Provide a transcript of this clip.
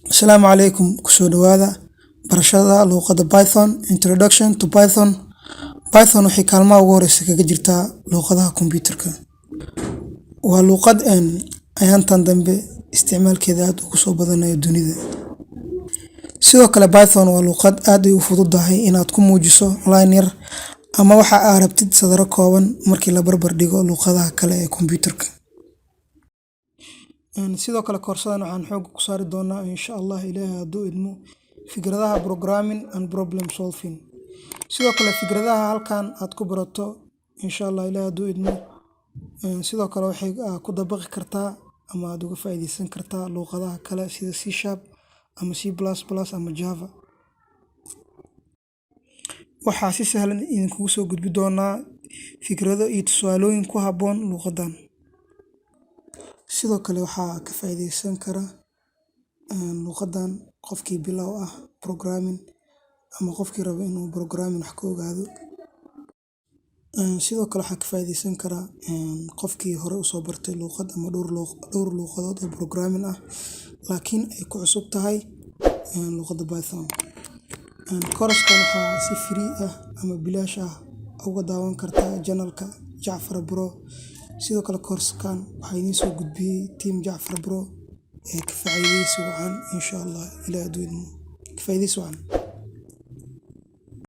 Asalaamu calaykum, kusoo dhawaada barashada luqadda Python. Introduction to Python. Python waxay kaalmaha ugu horeysa kaga jirtaa luqadaha kombiyuutarka. Waa luqad ayaantan dambe isticmaalkeeda aad ugu soo badanayo dunida. Sidoo kale Python waa luqad aad ay u fududahay inaad ku muujiso line yar ama waxa aad rabtid sadaro kooban markii la barbar dhigo luqadaha kale ee kombiyuutarka. Sidoo kale koorsadan waxaan xoog ku saari doonaa insha Allah Ilaahay hadduu idmo fikradaha programming and problem solving. Sidoo kale fikradaha halkan aad ku barato insha Allah Ilaahay hadduu idmo sidoo kale waxay ku dabaqi kartaa ama aad uga faa'iideysan kartaa luqadaha kale sida C# ama C++ ama Java. Waxaa si sahlan idinkugu soo gudbi doonaa fikrado iyo tusaalooyin ku habboon luqadan. Sidoo kale waxaa ka faa'iideysan kara luqadan qofkii bilow ah programming ama qofkii raba inuu programming wax ka ogaado. Sidoo kale waxaa ka faa'iideysan kara qofkii hore u soo bartay luqad ama dhowr luqadood oo programming ah laakiin ay ku cusub tahay luqadda Python. Koorskan waxaa si free ah ama bilaash ah uga daawan kartaa channelka Jacfar Bro. Sidoo kale koorskan waxaa idin soo gudbiyay team Jacfar Bro ee ka faa'iideysi wacan insha Allah Ilaahay hadduu idmo. Ka faa'iideysi wacan.